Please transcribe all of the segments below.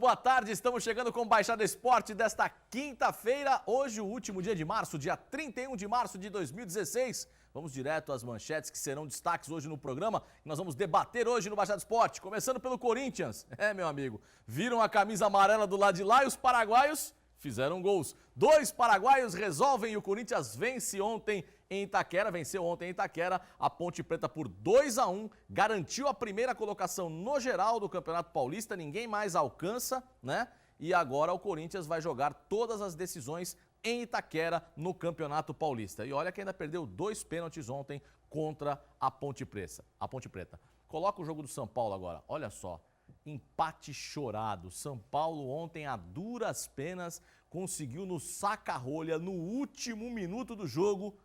Boa tarde, estamos chegando com o Baixada Esporte desta quinta-feira, hoje o último dia de março, dia 31 de março de 2016. Vamos direto às manchetes que serão destaques hoje no programa, que nós vamos debater hoje no Baixada Esporte, começando pelo Corinthians. Meu amigo, viram a camisa amarela do lado de lá e os paraguaios fizeram gols. 2 paraguaios resolvem e o Corinthians venceu ontem em Itaquera, a Ponte Preta por 2-1, garantiu a primeira colocação no geral do Campeonato Paulista, ninguém mais alcança, né? E agora o Corinthians vai jogar todas as decisões em Itaquera no Campeonato Paulista. E olha que ainda perdeu 2 pênaltis ontem contra a Ponte Preta. Coloca o jogo do São Paulo agora, olha só. Empate chorado. São Paulo ontem, a duras penas, conseguiu no saca-rolha, no último minuto do jogo,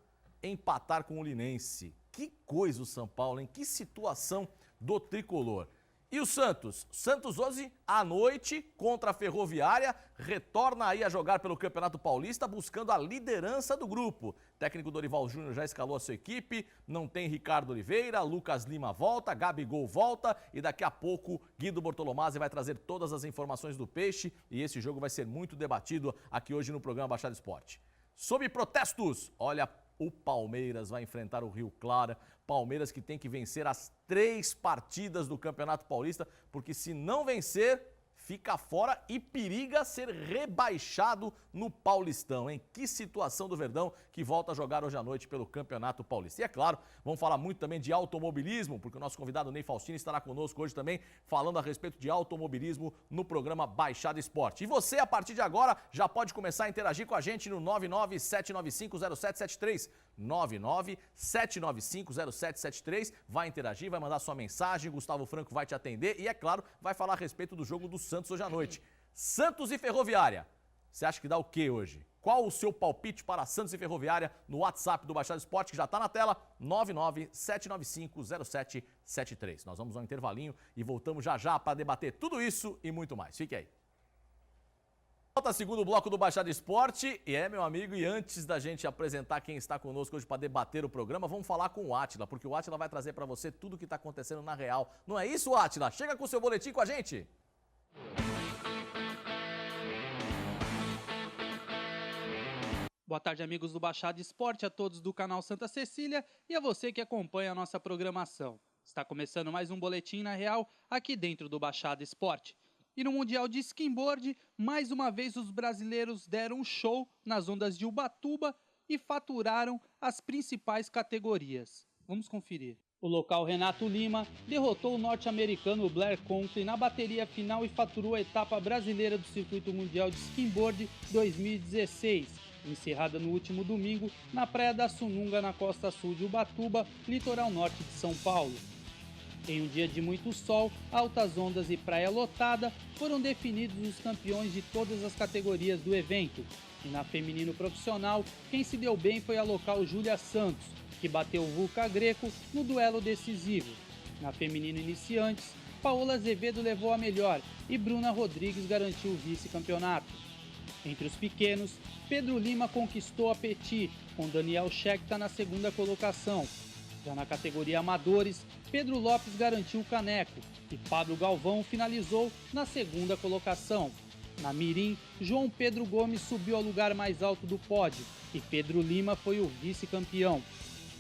empatar com o Linense. Que coisa o São Paulo, hein? Que situação do tricolor. E o Santos? Santos hoje à noite contra a Ferroviária, retorna aí a jogar pelo Campeonato Paulista, buscando a liderança do grupo. O técnico Dorival Júnior já escalou a sua equipe, não tem Ricardo Oliveira, Lucas Lima volta, Gabigol volta e daqui a pouco Guido Bortolomazzi vai trazer todas as informações do Peixe e esse jogo vai ser muito debatido aqui hoje no programa Baixada Esporte. Sob protestos, olha, o Palmeiras vai enfrentar o Rio Claro. Palmeiras que tem que vencer as 3 partidas do Campeonato Paulista, porque se não vencer, fica fora e periga ser rebaixado no Paulistão, hein? Que situação do Verdão que volta a jogar hoje à noite pelo Campeonato Paulista. E é claro, vamos falar muito também de automobilismo, porque o nosso convidado Ney Faustino estará conosco hoje também, falando a respeito de automobilismo no programa Baixada Esporte. E você, a partir de agora, já pode começar a interagir com a gente no 997950773. 997950773. Vai interagir, vai mandar sua mensagem, Gustavo Franco vai te atender e, é claro, vai falar a respeito do jogo do Santos hoje à noite. Santos e Ferroviária. Você acha que dá o quê hoje? Qual o seu palpite para Santos e Ferroviária no WhatsApp do Baixada Esporte, que já está na tela, 997950773. Nós vamos ao intervalinho e voltamos já já para debater tudo isso e muito mais. Fique aí. Volta segundo bloco do Baixada Esporte, meu amigo, e antes da gente apresentar quem está conosco hoje para debater o programa, vamos falar com o Átila, porque o Átila vai trazer para você tudo o que está acontecendo na real. Não é isso, Átila? Chega com o seu boletim com a gente! Boa tarde, amigos do Baixada Esporte, a todos do canal Santa Cecília e a você que acompanha a nossa programação. Está começando mais um Boletim na Real aqui dentro do Baixada Esporte. E no Mundial de Skimboard, mais uma vez os brasileiros deram um show nas ondas de Ubatuba e faturaram as principais categorias. Vamos conferir. O local Renato Lima derrotou o norte-americano Blair Conklin na bateria final e faturou a etapa brasileira do Circuito Mundial de Skimboard 2016, encerrada no último domingo na Praia da Sununga, na costa sul de Ubatuba, litoral norte de São Paulo. Em um dia de muito sol, altas ondas e praia lotada, foram definidos os campeões de todas as categorias do evento. E na feminino profissional, quem se deu bem foi a local Júlia Santos, que bateu Vulca Greco no duelo decisivo. Na feminino iniciantes, Paola Azevedo levou a melhor e Bruna Rodrigues garantiu o vice-campeonato. Entre os pequenos, Pedro Lima conquistou a Petit, com Daniel Scheckta na segunda colocação. Já na categoria amadores, Pedro Lopes garantiu o caneco e Pablo Galvão finalizou na segunda colocação. Na mirim, João Pedro Gomes subiu ao lugar mais alto do pódio e Pedro Lima foi o vice-campeão.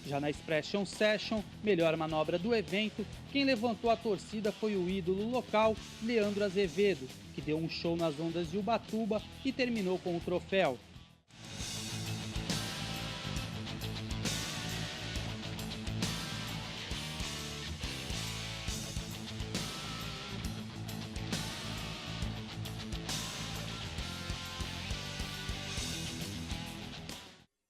Já na Expression Session, melhor manobra do evento, quem levantou a torcida foi o ídolo local, Leandro Azevedo, que deu um show nas ondas de Ubatuba e terminou com o troféu.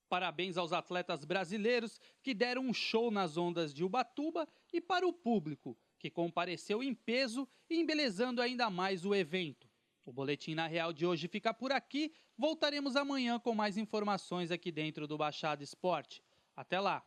Parabéns aos atletas brasileiros que deram um show nas ondas de Ubatuba e para o público, que compareceu em peso e embelezando ainda mais o evento. O Boletim na Real de hoje fica por aqui. Voltaremos amanhã com mais informações aqui dentro do Baixada Esporte. Até lá!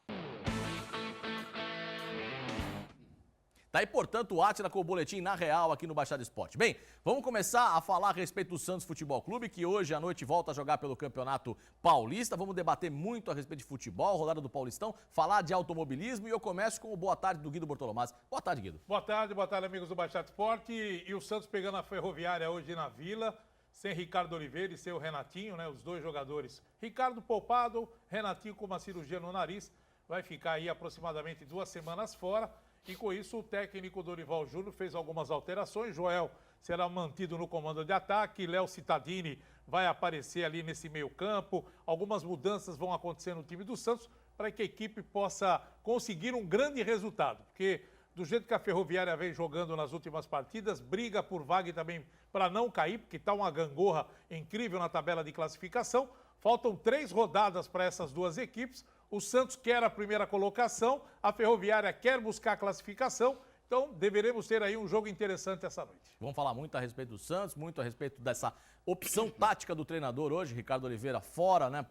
Tá aí, portanto, o Átila com o boletim na real aqui no Baixada Esporte. Bem, vamos começar a falar a respeito do Santos Futebol Clube, que hoje à noite volta a jogar pelo Campeonato Paulista. Vamos debater muito a respeito de futebol, rodada do Paulistão, falar de automobilismo e eu começo com o boa tarde do Guido Bortolomazzi. Boa tarde, Guido. Boa tarde, amigos do Baixada Esporte. E o Santos pegando a Ferroviária hoje na Vila, sem Ricardo Oliveira e sem o Renatinho, né? Os dois jogadores. Ricardo poupado, Renatinho com uma cirurgia no nariz, vai ficar aí aproximadamente 2 semanas fora. E com isso o técnico Dorival Júnior fez algumas alterações. Joel será mantido no comando de ataque, Léo Cittadini vai aparecer ali nesse meio campo. Algumas mudanças vão acontecer no time do Santos para que a equipe possa conseguir um grande resultado. Porque do jeito que a Ferroviária vem jogando nas últimas partidas, briga por vaga também para não cair, porque está uma gangorra incrível na tabela de classificação. Faltam 3 rodadas para essas duas equipes. O Santos quer a primeira colocação, a Ferroviária quer buscar a classificação, então deveremos ter aí um jogo interessante essa noite. Vamos falar muito a respeito do Santos, muito a respeito dessa opção tática do treinador hoje, Ricardo Oliveira fora, né,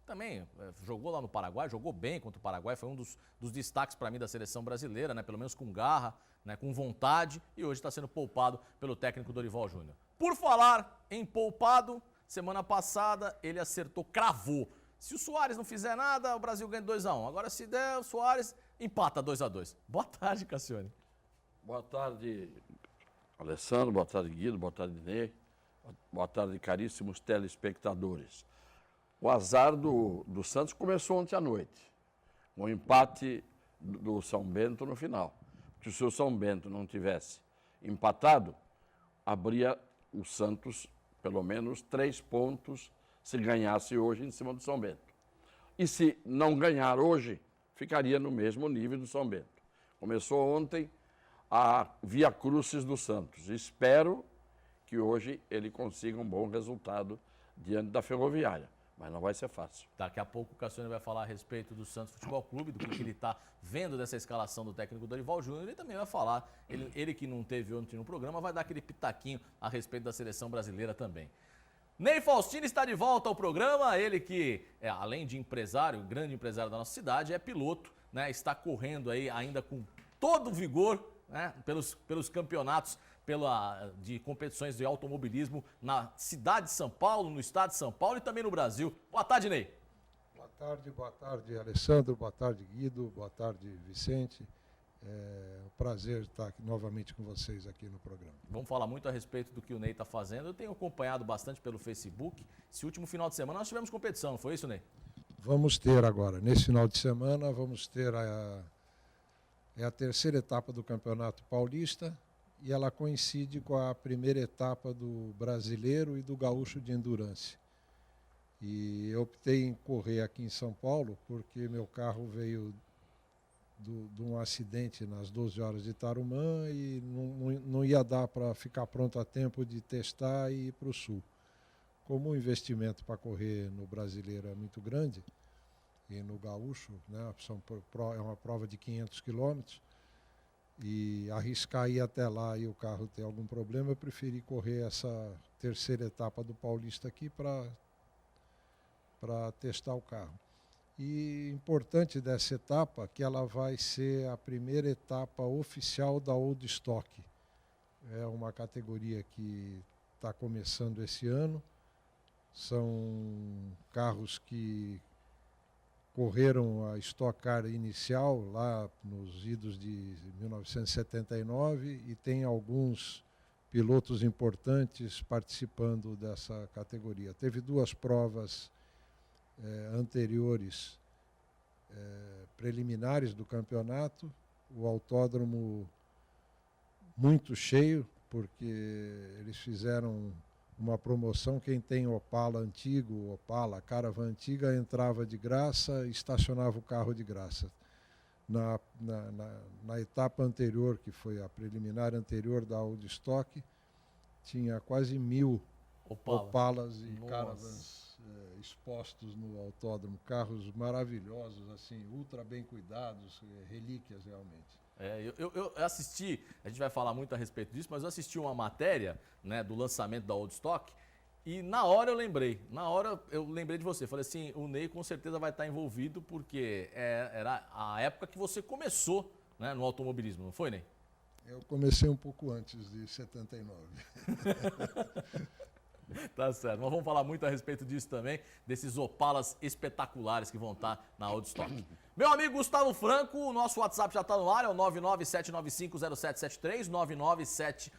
também jogou lá no Paraguai, jogou bem contra o Paraguai, foi um dos destaques para mim da seleção brasileira, né, pelo menos com garra, né, com vontade, e hoje está sendo poupado pelo técnico Dorival Júnior. Por falar em poupado, semana passada ele acertou, cravou. Se o Soares não fizer nada, o Brasil ganha 2-1. Agora, se der, o Soares empata 2-2. Boa tarde, Cassione. Boa tarde, Alessandro. Boa tarde, Guido. Boa tarde, Ney. Boa tarde, caríssimos telespectadores. O azar do Santos começou ontem à noite, com o empate do São Bento no final. Porque se o São Bento não tivesse empatado, abria o Santos pelo menos 3 pontos se ganhasse hoje em cima do São Bento. E se não ganhar hoje, ficaria no mesmo nível do São Bento. Começou ontem a Via Crucis do Santos. Espero que hoje ele consiga um bom resultado diante da Ferroviária, mas não vai ser fácil. Daqui a pouco o Cassione vai falar a respeito do Santos Futebol Clube, do que ele está vendo dessa escalação do técnico Dorival Júnior. Ele também vai falar, ele que não teve ontem no programa, vai dar aquele pitaquinho a respeito da seleção brasileira também. Ney Faustino está de volta ao programa, ele que, além de empresário, grande empresário da nossa cidade, é piloto, né? Está correndo aí ainda com todo o vigor, né? pelos campeonatos de competições de automobilismo na cidade de São Paulo, no estado de São Paulo e também no Brasil. Boa tarde, Ney. Boa tarde, Alessandro, boa tarde, Guido, boa tarde, Vicente. É um prazer estar aqui, novamente com vocês aqui no programa. Vamos falar muito a respeito do que o Ney está fazendo. Eu tenho acompanhado bastante pelo Facebook. Esse último final de semana nós tivemos competição, não foi isso, Ney? Vamos ter agora, nesse final de semana, vamos ter a 3ª etapa do Campeonato Paulista e ela coincide com a 1ª etapa do Brasileiro e do Gaúcho de Endurance. E eu optei em correr aqui em São Paulo porque meu carro veio de um acidente nas 12 horas de Tarumã e não ia dar para ficar pronto a tempo de testar e ir para o Sul. Como o investimento para correr no Brasileiro é muito grande, e no Gaúcho, né, é uma prova de 500 quilômetros, e arriscar ir até lá e o carro ter algum problema, eu preferi correr essa 3ª etapa do Paulista aqui para testar o carro. E importante dessa etapa que ela vai ser a 1ª etapa oficial da Old Stock. É uma categoria que está começando esse ano. São carros que correram a Stock Car inicial lá nos idos de 1979 e tem alguns pilotos importantes participando dessa categoria. Teve 2 provas anteriores, preliminares do campeonato, o autódromo muito cheio, porque eles fizeram uma promoção, quem tem Opala antigo, Opala, Caravan antiga, entrava de graça, estacionava o carro de graça. Na etapa anterior, que foi a preliminar anterior da Old Stock, tinha quase 1000 Opalas e Caravans expostos no autódromo, carros maravilhosos, assim, ultra bem cuidados, relíquias realmente. Eu assisti, a gente vai falar muito a respeito disso, mas eu assisti uma matéria, né, do lançamento da Old Stock e na hora eu lembrei de você, falei assim, o Ney com certeza vai estar envolvido porque era a época que você começou, né, no automobilismo, não foi, Ney? Eu comecei um pouco antes de 79. Tá certo, nós vamos falar muito a respeito disso também, desses Opalas espetaculares que vão estar na Audiostock. Meu amigo Gustavo Franco, o nosso WhatsApp já está no ar, é o 997950773,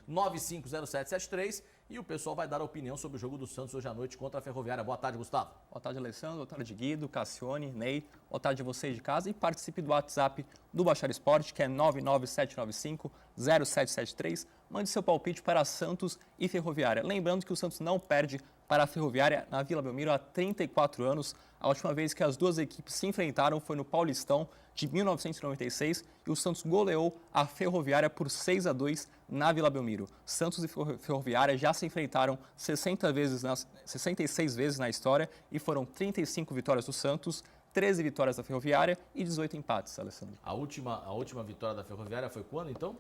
997950773, e o pessoal vai dar a opinião sobre o jogo do Santos hoje à noite contra a Ferroviária. Boa tarde, Gustavo. Boa tarde, Alessandro. Boa tarde, Guido, Cassione, Ney. Boa tarde a vocês de casa e participe do WhatsApp do Baixar Esporte, que é 997950773. Mande seu palpite para Santos e Ferroviária. Lembrando que o Santos não perde para a Ferroviária na Vila Belmiro há 34 anos. A última vez que as duas equipes se enfrentaram foi no Paulistão de 1996 e o Santos goleou a Ferroviária por 6-2 na Vila Belmiro. Santos e Ferroviária já se enfrentaram 66 vezes na história e foram 35 vitórias do Santos, 13 vitórias da Ferroviária e 18 empates, Alessandro. A última vitória da Ferroviária foi quando, então?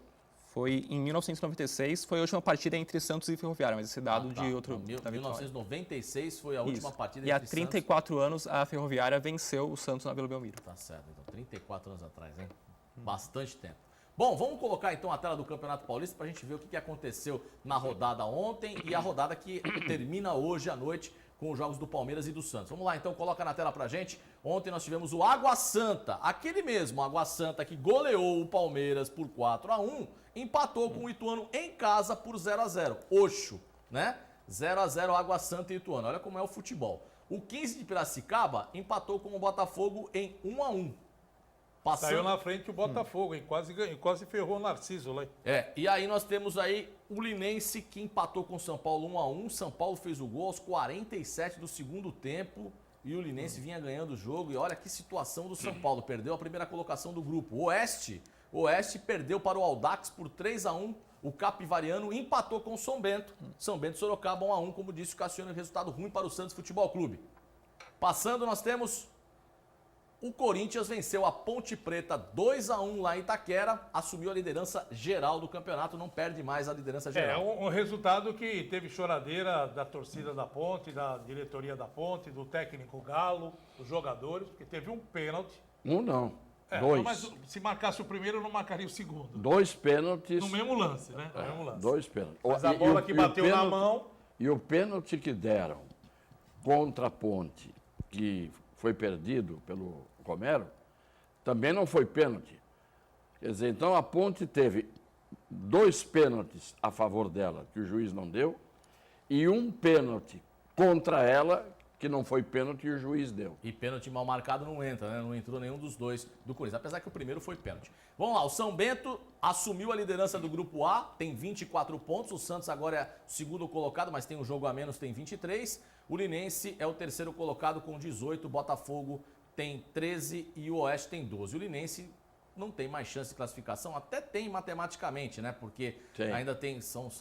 Foi em 1996, foi a última partida entre Santos e Ferroviária, mas esse dado de outro... Então, 1996 foi a última partida entre entre Santos. E há 34 anos a Ferroviária venceu o Santos na Vila Belmiro. Tá certo, então 34 anos atrás, hein? Bastante tempo. Bom, vamos colocar então a tela do Campeonato Paulista para a gente ver o que aconteceu na rodada ontem e a rodada que termina hoje à noite com os jogos do Palmeiras e do Santos. Vamos lá, então, coloca na tela pra gente. Ontem nós tivemos o Água Santa, aquele mesmo Água Santa que goleou o Palmeiras por 4-1, empatou com o Ituano em casa por 0-0. Oxo, né? 0-0 Água Santa e Ituano. Olha como é o futebol. O 15 de Piracicaba empatou com o Botafogo em 1-1. Saiu na frente o Botafogo, hein? Quase ferrou o Narciso lá. E aí nós temos aí o Linense que empatou com o São Paulo 1-1. São Paulo fez o gol aos 47 do segundo tempo e o Linense vinha ganhando o jogo. E olha que situação do São Paulo, perdeu a primeira colocação do grupo. O Oeste perdeu para o Audax por 3-1. O Capivariano empatou com o São Bento. São Bento e Sorocaba 1-1, como disse o Cassiano, resultado ruim para o Santos Futebol Clube. Passando, nós temos... O Corinthians venceu a Ponte Preta 2-1 lá em Itaquera, assumiu a liderança geral do campeonato, não perde mais a liderança geral. É um resultado que teve choradeira da torcida da Ponte, da diretoria da Ponte, do técnico Galo, dos jogadores, porque teve um pênalti. Um não, dois. Mas se marcasse o primeiro, não marcaria o segundo. Dois pênaltis. No mesmo lance, né? No mesmo lance. Dois pênaltis. Mas a bola que bateu na mão... E o pênalti que deram contra a Ponte, que foi perdido pelo Romero, também não foi pênalti. Quer dizer, então a Ponte teve dois pênaltis a favor dela, que o juiz não deu, e um pênalti contra ela, que não foi pênalti e o juiz deu. E pênalti mal marcado não entra, né? Não entrou nenhum dos dois do Corinthians, apesar que o primeiro foi pênalti. Vamos lá, o São Bento assumiu a liderança do Grupo A, tem 24 pontos, o Santos agora é o segundo colocado, mas tem um jogo a menos, tem 23. O Linense é o terceiro colocado com 18, o Botafogo tem 13 e o Oeste tem 12. O Linense não tem mais chance de classificação, até tem matematicamente, né? Porque ainda tem, são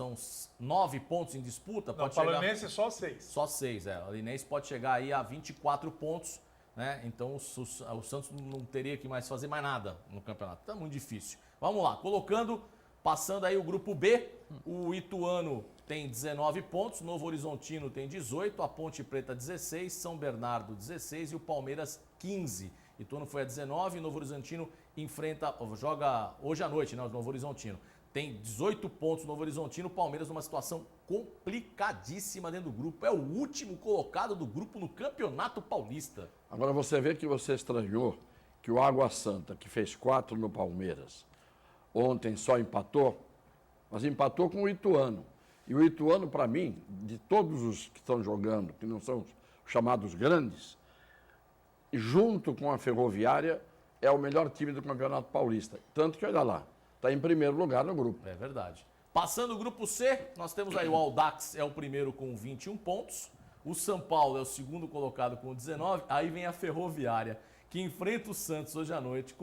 9 pontos em disputa. Não, o Linense só 6. Só 6, O Linense pode chegar aí a 24 pontos, né? Então o Santos não teria que mais fazer mais nada no campeonato. Tá muito difícil. Vamos lá, passando aí o grupo B, o Ituano tem 19 pontos, Novo Horizontino tem 18, a Ponte Preta 16, São Bernardo 16 e o Palmeiras 15. Ituano foi a 19, Novo Horizontino joga hoje à noite, né, o Novo Horizontino. Tem 18 pontos Novo Horizontino, Palmeiras numa situação complicadíssima dentro do grupo. É o último colocado do grupo no Campeonato Paulista. Agora você vê que você estranhou que o Água Santa, que fez 4 no Palmeiras, ontem só empatou, mas empatou com o Ituano. E o Ituano, para mim, de todos os que estão jogando, que não são os chamados grandes, junto com a Ferroviária, é o melhor time do Campeonato Paulista. Tanto que, olha lá, está em primeiro lugar no grupo. É verdade. Passando o grupo C, nós temos aí o Audax, é o primeiro com 21 pontos. O São Paulo é o segundo colocado com 19. Aí vem a Ferroviária, que enfrenta o Santos hoje à noite.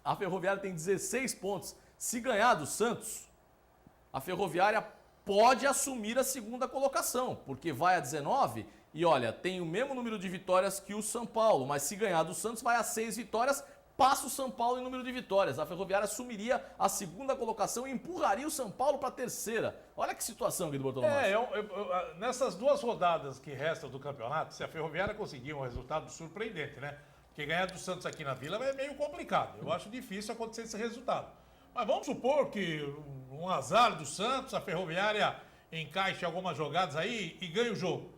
A Ferroviária tem 16 pontos. Se ganhar do Santos, a Ferroviária pode assumir a segunda colocação, porque vai a 19 e, olha, tem o mesmo número de vitórias que o São Paulo, mas se ganhar do Santos vai a 6 vitórias, passa o São Paulo em número de vitórias. A Ferroviária assumiria a segunda colocação e empurraria o São Paulo para a terceira. Olha que situação, Guido Bortolomé. Nessas duas rodadas que restam do campeonato, se a Ferroviária conseguir um resultado surpreendente, né? Porque ganhar do Santos aqui na Vila é meio complicado. Eu acho difícil acontecer esse resultado. Mas vamos supor que um azar do Santos, a Ferroviária encaixe algumas jogadas aí e ganhe o jogo.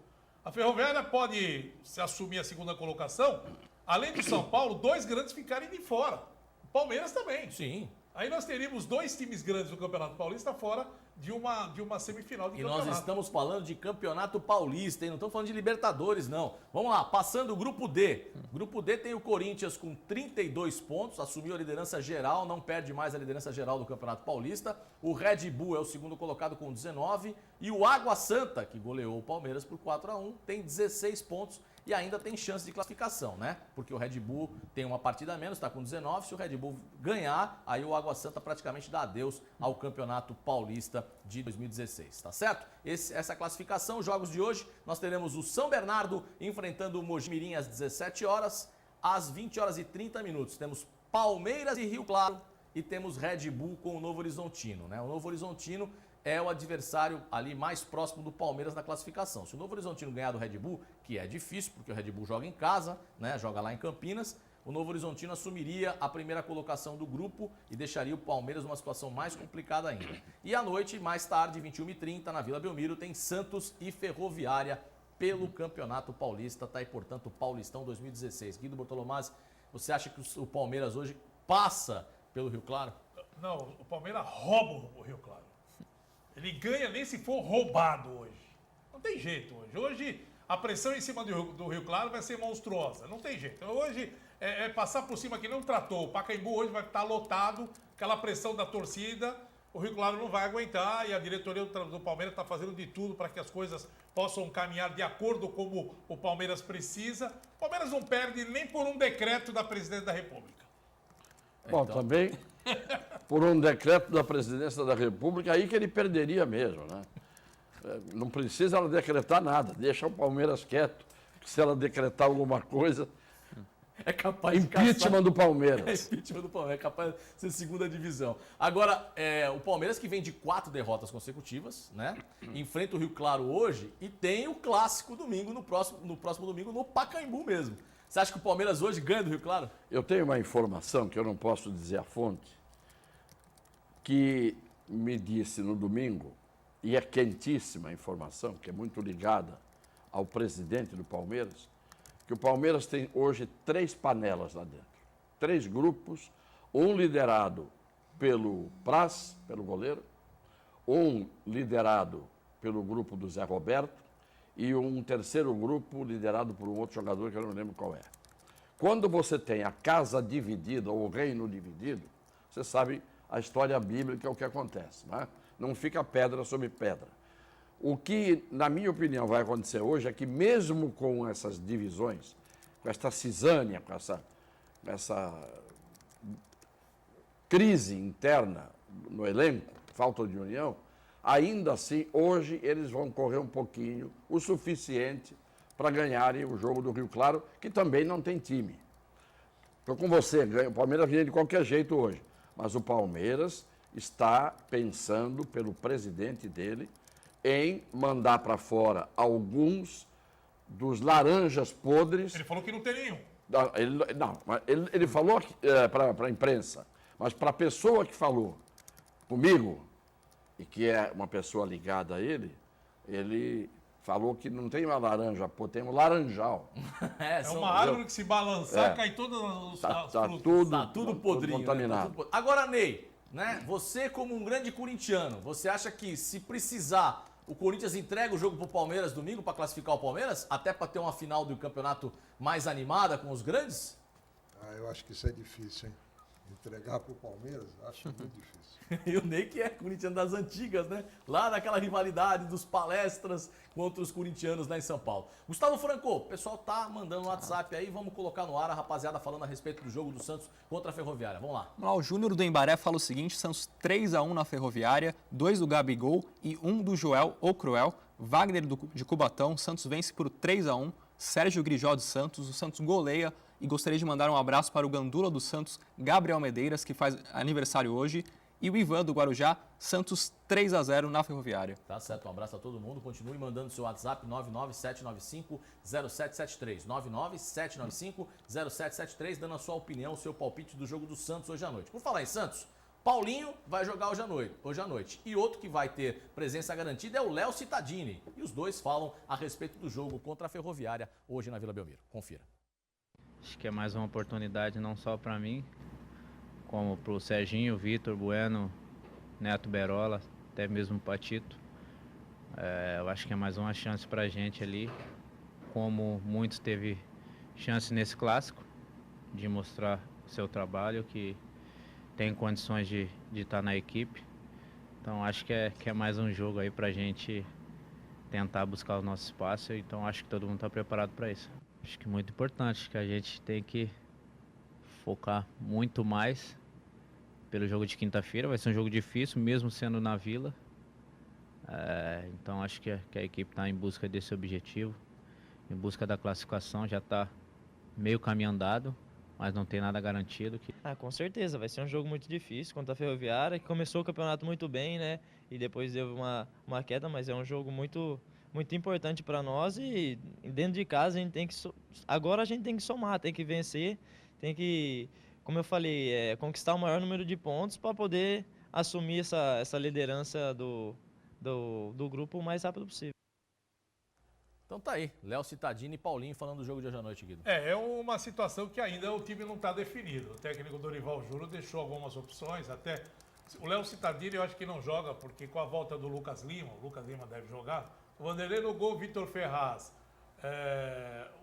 A Ferroviária pode se assumir a segunda colocação, além do São Paulo, 2 grandes ficarem de fora. O Palmeiras também. Sim. Aí nós teríamos 2 times grandes do Campeonato Paulista fora de uma semifinal de E campeonato. nós estamos falando de Campeonato Paulista, hein? Não estamos falando de Libertadores, não. Vamos lá, passando o Grupo D. Grupo D tem o Corinthians com 32 pontos, assumiu a liderança geral, não perde mais a liderança geral do Campeonato Paulista. O Red Bull é o segundo colocado com 19. E o Água Santa, que goleou o Palmeiras por 4-1, tem 16 pontos. E ainda tem chance de classificação, né? Porque o Red Bull tem uma partida a menos, está com 19. Se o Red Bull ganhar, aí o Água Santa praticamente dá adeus ao Campeonato Paulista de 2016, tá certo? Essa classificação, jogos de hoje, nós teremos o São Bernardo enfrentando o Mojimirim às 17 horas. Às 20 horas e 30 minutos, temos Palmeiras e Rio Claro e temos Red Bull com o Novo Horizontino, né? O Novo Horizontino é o adversário ali mais próximo do Palmeiras na classificação. Se o Novo Horizontino ganhar do Red Bull, que é difícil, porque o Red Bull joga em casa, né? Joga lá em Campinas, o Novo Horizontino assumiria a primeira colocação do grupo e deixaria o Palmeiras numa situação mais complicada ainda. E à noite, mais tarde, 21h30, na Vila Belmiro, tem Santos e Ferroviária pelo Campeonato Paulista, tá aí, portanto, o Paulistão 2016. Guido Bortolomaz, você acha que o Palmeiras hoje passa pelo Rio Claro? Não, o Palmeiras rouba o Rio Claro. Ele ganha nem se for roubado hoje. Não tem jeito hoje. Hoje a pressão em cima do Rio Claro vai ser monstruosa. Não tem jeito. Hoje é passar por cima que não tratou. O Pacaembu hoje vai estar lotado, aquela pressão da torcida. O Rio Claro não vai aguentar e a diretoria do Palmeiras está fazendo de tudo para que as coisas possam caminhar de acordo como o Palmeiras precisa. O Palmeiras não perde nem por um decreto da presidente da República. Bom, Então, também por um decreto da presidência da República, aí que ele perderia mesmo, né? Não precisa ela decretar nada, deixa o Palmeiras quieto, que se ela decretar alguma coisa, é capaz de impeachment do É Palmeiras. impeachment do Palmeiras, é capaz de ser segunda divisão. Agora, o Palmeiras que vem de 4 derrotas consecutivas, né? Enfrenta o Rio Claro hoje e tem o clássico domingo, no próximo domingo, no Pacaembu mesmo. Você acha que o Palmeiras hoje ganha do Rio Claro? Eu tenho uma informação que eu não posso dizer a fonte, que me disse no domingo, e é quentíssima a informação, que é muito ligada ao presidente do Palmeiras, que o Palmeiras tem hoje 3 panelas lá dentro. 3 grupos, um liderado pelo Praz, pelo goleiro, um liderado pelo grupo do Zé Roberto e um terceiro grupo liderado por um outro jogador que eu não lembro qual é. Quando você tem a casa dividida ou o reino dividido, você sabe a história bíblica é o que acontece, né? Não fica pedra sobre pedra. O que, na minha opinião, vai acontecer hoje é que mesmo com essas divisões, com essa cisânia, com essa crise interna no elenco, falta de união, ainda assim, hoje eles vão correr um pouquinho, o suficiente para ganharem o jogo do Rio Claro, que também não tem time. Estou com você, o Palmeiras ganha de qualquer jeito hoje, mas o Palmeiras está pensando, pelo presidente dele, em mandar para fora alguns dos laranjas podres. Ele falou que não tem nenhum. Ele falou para a imprensa, mas para a pessoa que falou comigo, e que é uma pessoa ligada a ele, ele falou que não tem uma laranja, tem um laranjal. É uma árvore que se balançar, cai todas as frutas. Tá tudo podrinho, contaminado. né? Tá tudo podrinho. Agora, Ney, né? Você como um grande corintiano, você acha que se precisar, o Corinthians entrega o jogo pro Palmeiras domingo para classificar o Palmeiras? Até para ter uma final do campeonato mais animada com os grandes? Eu acho que isso é difícil, hein? Entregar para o Palmeiras, acho muito difícil. E o Ney que é corintiano das antigas, né? Lá naquela rivalidade dos palestras contra os corintianos lá em São Paulo. Gustavo Franco, o pessoal tá mandando no WhatsApp aí, vamos colocar no ar a rapaziada falando a respeito do jogo do Santos contra a Ferroviária. Vamos lá. O Júnior do Embaré fala o seguinte: Santos 3-1 na Ferroviária, 2 do Gabigol e 1 do Joel ou Cruel. Wagner de Cubatão, Santos vence por 3-1. Sérgio Grijó de Santos, o Santos goleia. E gostaria de mandar um abraço para o Gandula do Santos, Gabriel Medeiras, que faz aniversário hoje. E o Ivan do Guarujá, Santos 3-0 na Ferroviária. Tá certo, um abraço a todo mundo. Continue mandando seu WhatsApp 99795-0773. 99795-0773, dando a sua opinião, o seu palpite do jogo do Santos hoje à noite. Por falar em Santos, Paulinho vai jogar hoje à noite. E outro que vai ter presença garantida é o Léo Cittadini. E os dois falam a respeito do jogo contra a Ferroviária hoje na Vila Belmiro. Confira. Acho que é mais uma oportunidade não só para mim, como para o Serginho, Vitor Bueno, Neto Berola, até mesmo o Patito. Eu acho que é mais uma chance para a gente ali, como muitos teve chance nesse clássico, de mostrar o seu trabalho, que tem condições de estar na equipe. Então acho que é mais um jogo aí para a gente tentar buscar o nosso espaço, então acho que todo mundo está preparado para isso. Acho que é muito importante, que a gente tem que focar muito mais pelo jogo de quinta-feira. Vai ser um jogo difícil, mesmo sendo na Vila. Então acho que a equipe está em busca desse objetivo, em busca da classificação. Já está meio caminho andado, mas não tem nada garantido. Com certeza, vai ser um jogo muito difícil contra a Ferroviária, que começou o campeonato muito bem, né? E depois deu uma queda, mas é um jogo muito importante para nós, e dentro de casa agora a gente tem que somar, tem que vencer, tem que, como eu falei, conquistar o maior número de pontos para poder assumir essa liderança do grupo o mais rápido possível. Então tá aí, Léo Cittadini e Paulinho falando do jogo de hoje à noite, Guido. É uma situação que ainda o time não está definido. O técnico Dorival Júnior deixou algumas opções, até o Léo Cittadini eu acho que não joga, porque com a volta do Lucas Lima, o Lucas Lima deve jogar, o Vanderlei no gol, Vitor Ferraz,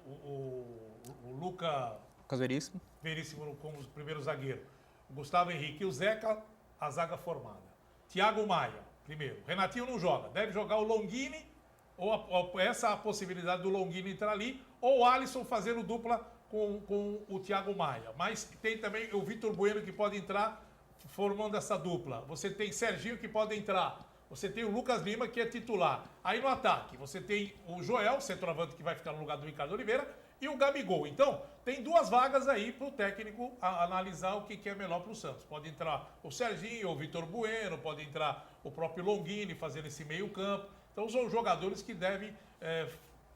o Lucas Veríssimo como primeiro zagueiro, o Gustavo Henrique e o Zeca, a zaga formada. Thiago Maia, primeiro. Renatinho não joga, deve jogar o Longini, ou essa a possibilidade do Longini entrar ali, ou o Alisson fazendo dupla com o Thiago Maia. Mas tem também o Vitor Bueno que pode entrar formando essa dupla. Você tem Serginho que pode entrar. Você tem o Lucas Lima, que é titular. Aí no ataque, você tem o Joel, centroavante, que vai ficar no lugar do Ricardo Oliveira, e o Gabigol. Então, tem duas vagas aí para o técnico analisar o que é melhor para o Santos. Pode entrar o Serginho, o Vitor Bueno, pode entrar o próprio Longini fazendo esse meio campo. Então, são jogadores que devem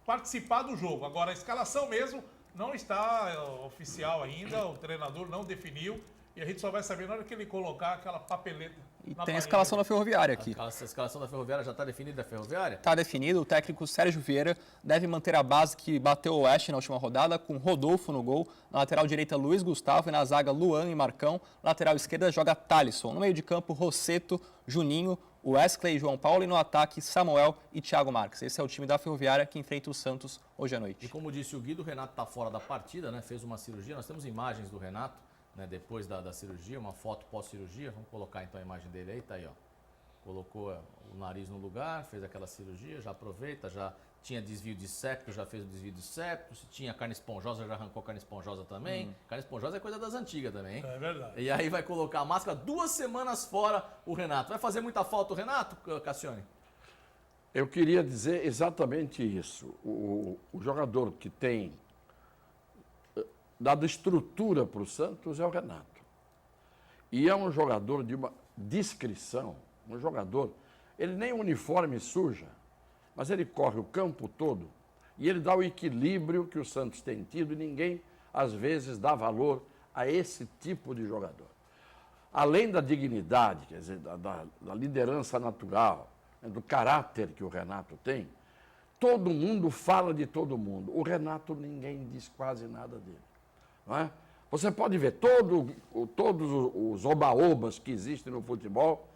participar do jogo. Agora, a escalação mesmo não está oficial ainda, o treinador não definiu. E a gente só vai saber na hora que ele colocar aquela papeleta. E tem a escalação da Ferroviária aqui. A escalação da Ferroviária já está definida, a Ferroviária? Está definido. O técnico Sérgio Vieira deve manter a base que bateu o Oeste na última rodada, com Rodolfo no gol. Na lateral direita, Luiz Gustavo. E na zaga, Luan e Marcão. Na lateral esquerda, joga Thalisson. No meio de campo, Rosseto, Juninho, Wesley e João Paulo. E no ataque, Samuel e Thiago Marques. Esse é o time da Ferroviária que enfrenta o Santos hoje à noite. E como disse o Guido, o Renato está fora da partida, né? Fez uma cirurgia. Nós temos imagens do Renato, né? Depois da cirurgia, uma foto pós-cirurgia. Vamos colocar então a imagem dele aí, tá aí, ó. Colocou o nariz no lugar, fez aquela cirurgia, já aproveita, já tinha desvio de septo, já fez o desvio de septo. Se tinha carne esponjosa, já arrancou carne esponjosa também. Carne esponjosa é coisa das antigas também, hein? É verdade. E aí vai colocar a máscara 2 semanas fora o Renato. Vai fazer muita falta o Renato, Cassione? Eu queria dizer exatamente isso. O jogador que tem dado estrutura para o Santos é o Renato. E é um jogador de uma discrição, um jogador, ele nem o uniforme suja, mas ele corre o campo todo e ele dá o equilíbrio que o Santos tem tido e ninguém, às vezes, dá valor a esse tipo de jogador. Além da dignidade, quer dizer, da liderança natural, né, do caráter que o Renato tem, todo mundo fala de todo mundo. O Renato, ninguém diz quase nada dele. Não é? Você pode ver, todos os oba-obas que existem no futebol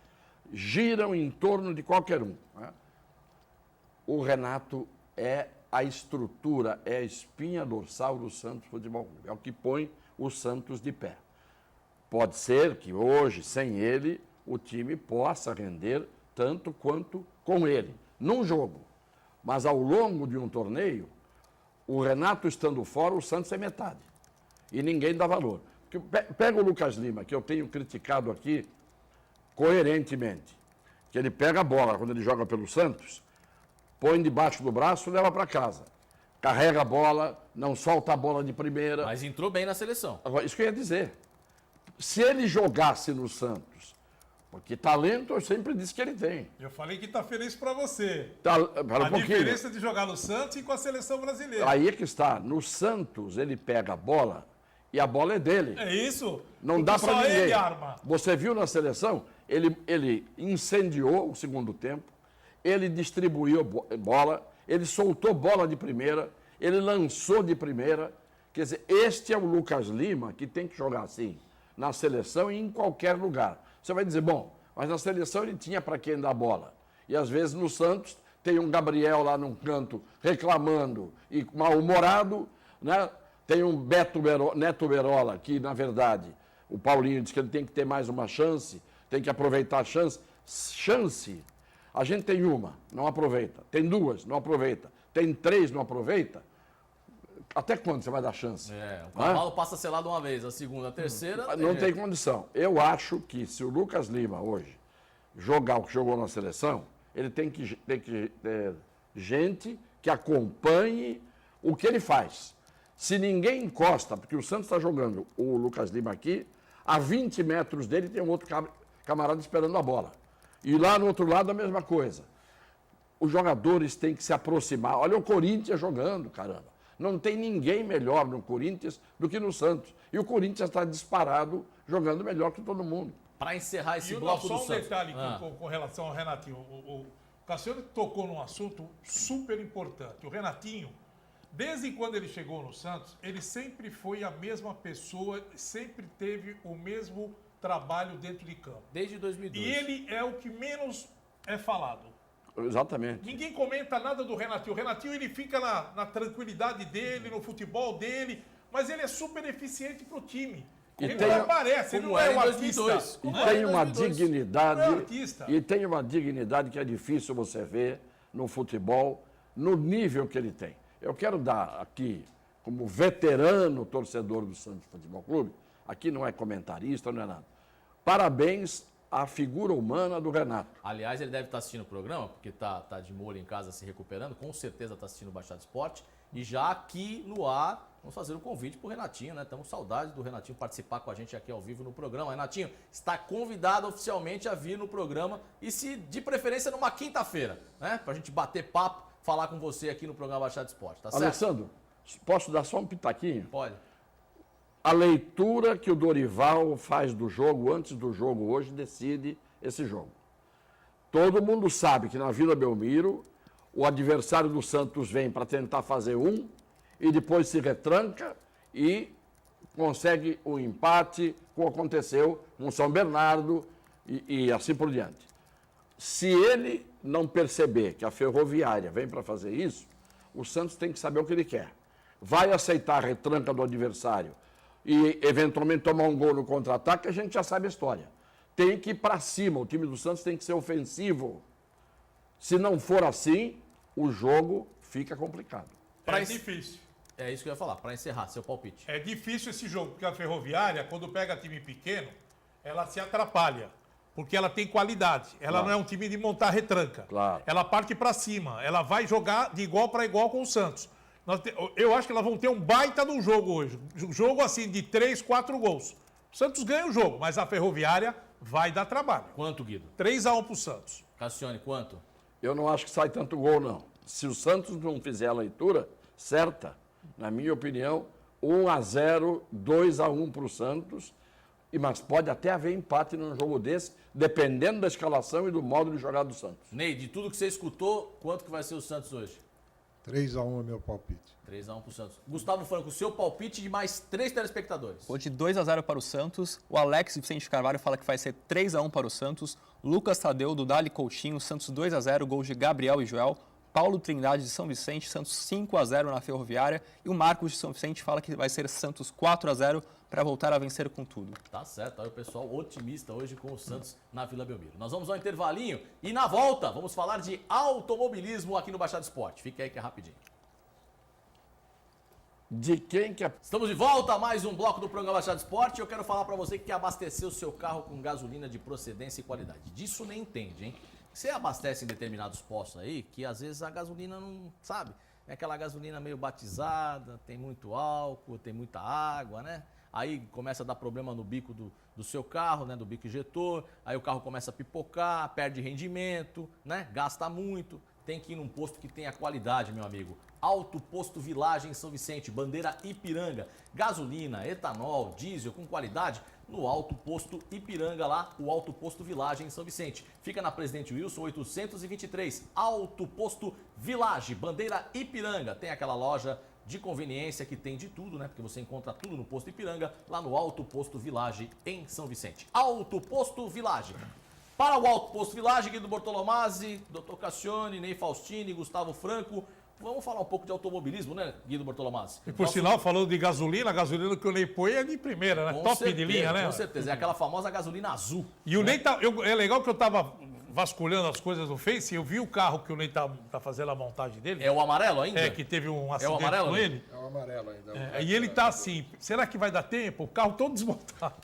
giram em torno de qualquer um. Não é? O Renato é a estrutura, é a espinha dorsal do Santos Futebol Clube. É o que põe o Santos de pé. Pode ser que hoje, sem ele, o time possa render tanto quanto com ele, num jogo. Mas ao longo de um torneio, o Renato estando fora, o Santos é metade. E ninguém dá valor. Pega o Lucas Lima, que eu tenho criticado aqui coerentemente, que ele pega a bola quando ele joga pelo Santos, põe debaixo do braço e leva para casa. Carrega a bola, não solta a bola de primeira. Mas entrou bem na seleção. Agora, isso que eu ia dizer. Se ele jogasse no Santos, porque talento eu sempre disse que ele tem. Eu falei que está feliz para você. A diferença de jogar no Santos e com a seleção brasileira. Aí é que está. No Santos, ele pega a bola E a bola é dele. É isso? Não Porque dá para só ninguém. ele arma. Você viu na seleção, ele incendiou o segundo tempo, ele distribuiu bola, ele soltou bola de primeira, ele lançou de primeira. Quer dizer, este é o Lucas Lima que tem que jogar assim, na seleção e em qualquer lugar. Você vai dizer, bom, mas na seleção ele tinha para quem dar bola. E às vezes no Santos tem um Gabriel lá num canto reclamando e mal-humorado, né? Tem um Neto Berola, que, na verdade, o Paulinho diz que ele tem que ter mais uma chance, tem que aproveitar a chance. Chance, a gente tem uma, não aproveita. Tem duas, não aproveita. Tem três, não aproveita. Até quando você vai dar chance? O cavalo passa selado uma vez, a segunda, a terceira... Não tem condição. Eu acho que se o Lucas Lima, hoje, jogar o que jogou na seleção, ele tem que ter gente que acompanhe o que ele faz. Se ninguém encosta, porque o Santos está jogando o Lucas Lima aqui, a 20 metros dele tem um outro camarada esperando a bola. E lá no outro lado a mesma coisa. Os jogadores têm que se aproximar. Olha o Corinthians jogando, caramba. Não tem ninguém melhor no Corinthians do que no Santos. E o Corinthians está disparado, jogando melhor que todo mundo. Para encerrar esse E bloco do só um Santos. detalhe com relação ao Renatinho. O Cassiano tocou num assunto super importante. O Renatinho, desde quando ele chegou no Santos, ele sempre foi a mesma pessoa, sempre teve o mesmo trabalho dentro de campo. Desde 2002. E ele é o que menos é falado. Exatamente. Ninguém comenta nada do Renatinho. O Renatinho, ele fica na tranquilidade dele, no futebol dele, mas ele é super eficiente pro time. E Ele tem- não aparece, ele como não é era o em artista. 2002. E Como tem era em uma 2002. dignidade. Não é artista. E tem uma dignidade que é difícil você ver no futebol, no nível que ele tem. Eu quero dar aqui, como veterano torcedor do Santos Futebol Clube, aqui não é comentarista, não é nada. Parabéns à figura humana do Renato. Aliás, ele deve estar assistindo o programa, porque tá de molho em casa se recuperando, com certeza está assistindo o Baixada Esporte. E já aqui no ar, vamos fazer um convite pro Renatinho, né? Estamos saudades do Renatinho participar com a gente aqui ao vivo no programa. Renatinho, está convidado oficialmente a vir no programa e se de preferência numa quinta-feira, né? Pra gente bater papo, falar com você aqui no programa Baixada Esporte, tá certo? Alessandro, posso dar só um pitaquinho? Pode. A leitura que o Dorival faz do jogo, antes do jogo hoje, decide esse jogo. Todo mundo sabe que na Vila Belmiro, o adversário do Santos vem para tentar fazer um e depois se retranca e consegue um empate, como aconteceu com São Bernardo e assim por diante. Se ele não perceber que a Ferroviária vem para fazer isso, o Santos tem que saber o que ele quer. Vai aceitar a retranca do adversário e eventualmente tomar um gol no contra-ataque, a gente já sabe a história. Tem que ir para cima, o time do Santos tem que ser ofensivo. Se não for assim, o jogo fica complicado. É difícil. É isso que eu ia falar, para encerrar, seu palpite. É difícil esse jogo, porque a Ferroviária, quando pega time pequeno, ela se atrapalha. Porque ela tem qualidade. Ela Claro. não é um time de montar retranca. Claro. Ela parte para cima. Ela vai jogar de igual para igual com o Santos. Eu acho que elas vão ter um baita de um jogo hoje. Um jogo assim de 3, 4 gols. O Santos ganha o jogo, mas a Ferroviária vai dar trabalho. Quanto, Guido? 3-1 pro Santos. Cassione, quanto? Eu não acho que sai tanto gol, não. Se o Santos não fizer a leitura certa, na minha opinião, 1-0, 2-1 para o Santos, mas pode até haver empate num jogo desse, dependendo da escalação e do modo de jogar do Santos. Ney, de tudo que você escutou, quanto que vai ser o Santos hoje? 3-1 é meu palpite. 3-1 pro Santos. Gustavo Franco, seu palpite de mais 3 telespectadores. Vou de 2-0 para o Santos. O Alex Vicente Carvalho fala que vai ser 3-1 para o Santos. Lucas Tadeu, do Dali Coutinho, Santos 2-0, gols de Gabriel e Joel. Paulo Trindade de São Vicente, Santos 5-0 na Ferroviária. E o Marcos de São Vicente fala que vai ser Santos 4-0 para voltar a vencer com tudo. Tá certo, aí o pessoal otimista hoje com o Santos na Vila Belmiro. Nós vamos ao intervalinho e na volta vamos falar de automobilismo aqui no Baixada Esporte. Fica aí que é rapidinho. De quem que é... Estamos de volta a mais um bloco do programa Baixada Esporte. Eu quero falar para você que quer abastecer o seu carro com gasolina de procedência e qualidade. Disso nem entende, hein? Você abastece em determinados postos aí que às vezes a gasolina não, sabe? É aquela gasolina meio batizada, tem muito álcool, tem muita água, né? Aí começa a dar problema no bico do seu carro, né? Do bico injetor. Aí o carro começa a pipocar, perde rendimento, né? Gasta muito. tem que ir num posto que tenha qualidade, meu amigo. Alto Posto Village em São Vicente, bandeira Ipiranga. Gasolina, etanol, diesel com qualidade no Alto Posto Ipiranga lá, o Alto Posto Village em São Vicente. Fica na Presidente Wilson 823, Alto Posto Village, bandeira Ipiranga. Tem aquela loja de conveniência que tem de tudo, né? Porque você encontra tudo no Posto Ipiranga, lá no Alto Posto Village em São Vicente. Alto Posto Village. Para o Alto Posto Village, Guido Bortolomazzi, Dr. Cassione, Ney Faustini, Gustavo Franco. Vamos falar um pouco de automobilismo, né, Guido Bortolomazzi? E por sinal, falando de gasolina, a gasolina que o Ney põe é de primeira, né? Top de linha, né? Com certeza, é aquela famosa gasolina azul. E o Ney tá. É legal que eu tava vasculhando as coisas no Face e eu vi o carro que o Ney tá fazendo a montagem dele. É o amarelo ainda? É, que teve um acidente amarelo, com né? ele. É o amarelo ainda. E ele tá assim, será que vai dar tempo? O carro todo desmontado.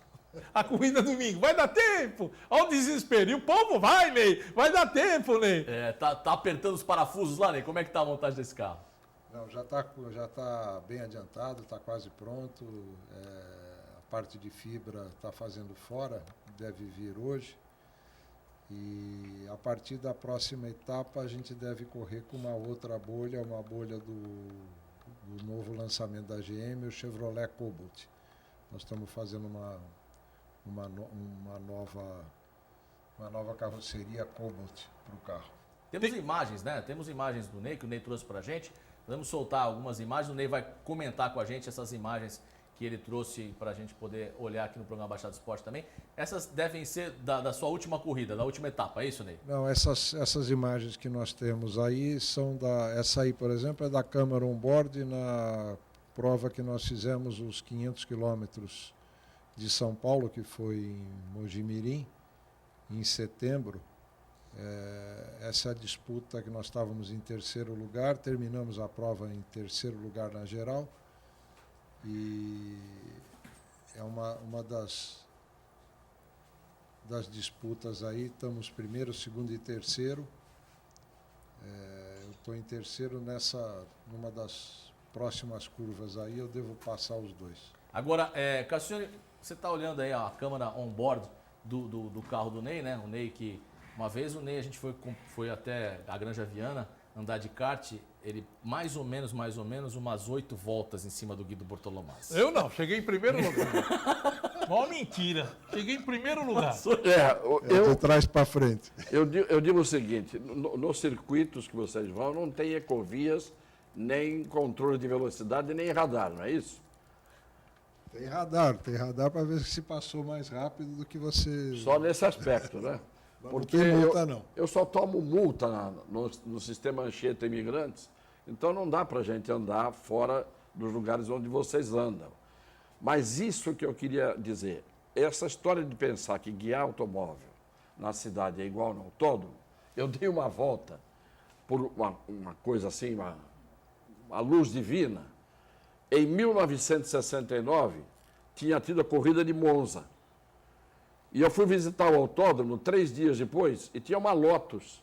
A corrida domingo, vai dar tempo! Olha o desespero. E o povo vai, Ney! Vai dar tempo, Ney! É, tá apertando os parafusos lá, Ney? Como é que tá a montagem desse carro? Não, já tá bem adiantado, está quase pronto. A parte de fibra está fazendo fora, deve vir hoje. E a partir da próxima etapa a gente deve correr com uma outra bolha, uma bolha do novo lançamento da GM, o Chevrolet Cobalt. Nós estamos fazendo uma nova carroceria Cobalt para o carro. Temos imagens, né? Temos imagens do Ney, que o Ney trouxe pra gente. Vamos soltar algumas imagens, o Ney vai comentar com a gente essas imagens que ele trouxe pra gente poder olhar aqui no programa Baixada Esporte também. Essas devem ser da sua última corrida, da última etapa, é isso, Ney? Não, essas imagens que nós temos aí são essa aí, por exemplo, é da câmara on-board na prova que nós fizemos os 500 quilômetros de São Paulo, que foi em Mojimirim, em setembro. Essa é a disputa que nós estávamos em terceiro lugar, terminamos a prova em terceiro lugar na geral e é uma das disputas aí, estamos primeiro, segundo e terceiro. Eu estou em terceiro numa das próximas curvas aí, eu devo passar os dois. Agora, Cassione, você está olhando aí a câmera on-board do carro do Ney, né? O Ney que... Uma vez o Ney, a gente foi até a Granja Viana andar de kart, ele mais ou menos, umas 8 voltas em cima do Guido Bortolomazzi. Eu não, cheguei em primeiro lugar. Mó mentira. Cheguei em primeiro lugar. De trás para frente. Eu digo o seguinte, nos circuitos que vocês vão, não tem ecovias, nem controle de velocidade, nem radar, não é isso? Tem radar para ver se passou mais rápido do que você... Só nesse aspecto, né? Porque não tem multa, não. Eu só tomo multa no sistema Anchieta Imigrantes, então não dá para a gente andar fora dos lugares onde vocês andam. Mas isso que eu queria dizer, essa história de pensar que guiar automóvel na cidade é igual no autódromo, eu dei uma volta por uma coisa assim, uma luz divina. Em 1969, tinha tido a corrida de Monza. E eu fui visitar o autódromo 3 dias depois e tinha uma Lotus.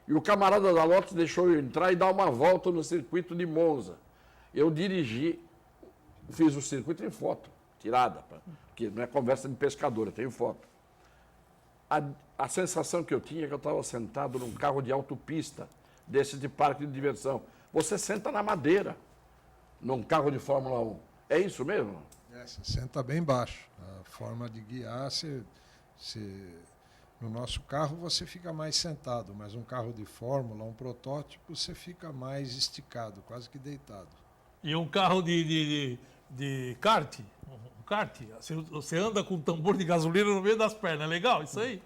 E o camarada da Lotus deixou eu entrar e dar uma volta no circuito de Monza. Eu dirigi, fiz o circuito em foto, tirada, porque não é conversa de pescador, eu tenho foto. A sensação que eu tinha é que eu estava sentado num carro de autopista, desse de parque de diversão. Você senta na madeira, num carro de Fórmula 1. É isso mesmo? Você senta bem baixo. A forma de guiar, no nosso carro você fica mais sentado, mas um carro de Fórmula, um protótipo, você fica mais esticado, quase que deitado. E um carro de kart, você anda com um tambor de gasolina no meio das pernas, é legal isso aí?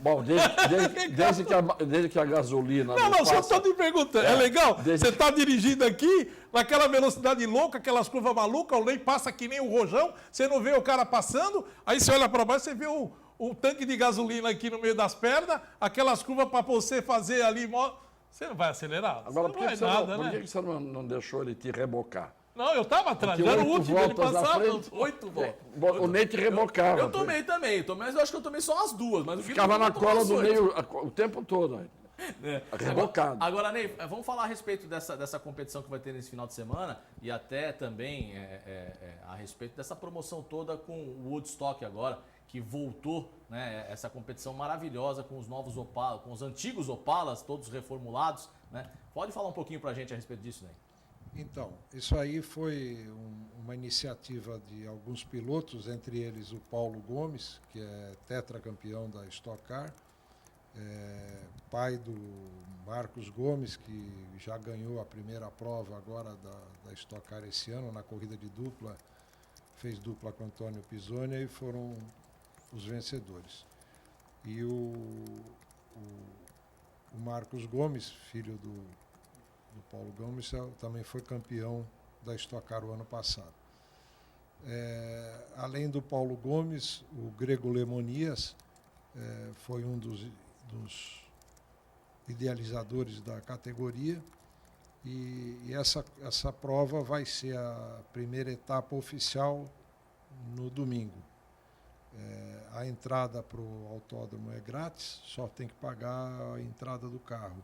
Bom, desde que a gasolina... Não, só estou te perguntando. É legal? Você está dirigindo aqui, naquela velocidade louca, aquelas curvas malucas, o Ney passa que nem o rojão, você não vê o cara passando, aí você olha para baixo, você vê o tanque de gasolina aqui no meio das pernas, aquelas curvas para você fazer ali... Você não vai acelerar? Agora, por que você não deixou ele te rebocar? Não, eu estava atrás, era o último, ele passava. 8 voltas. O Ney te rebocava. Eu tomei também, mas eu acho que eu tomei só as 2. Mas ficava na cola do Ney o tempo todo. Rebocado. Agora, Ney, vamos falar a respeito dessa competição que vai ter nesse final de semana e até também a respeito dessa promoção toda com o Woodstock agora, que voltou, né, essa competição maravilhosa com os novos Opalas, com os antigos Opalas, todos reformulados, né? Pode falar um pouquinho pra gente a respeito disso, né? Então, isso aí foi uma iniciativa de alguns pilotos, entre eles o Paulo Gomes, que é tetracampeão da Stock Car, pai do Marcos Gomes, que já ganhou a primeira prova agora da Stock Car esse ano, na corrida de dupla, fez dupla com Antônio Pisonia e foram os vencedores. E o Marcos Gomes, filho do Paulo Gomes, também foi campeão da Stock Car o ano passado. Além do Paulo Gomes, o Grego Lemonias foi um dos idealizadores da categoria, e essa prova vai ser a primeira etapa oficial no domingo. A entrada para o autódromo é grátis, só tem que pagar a entrada do carro.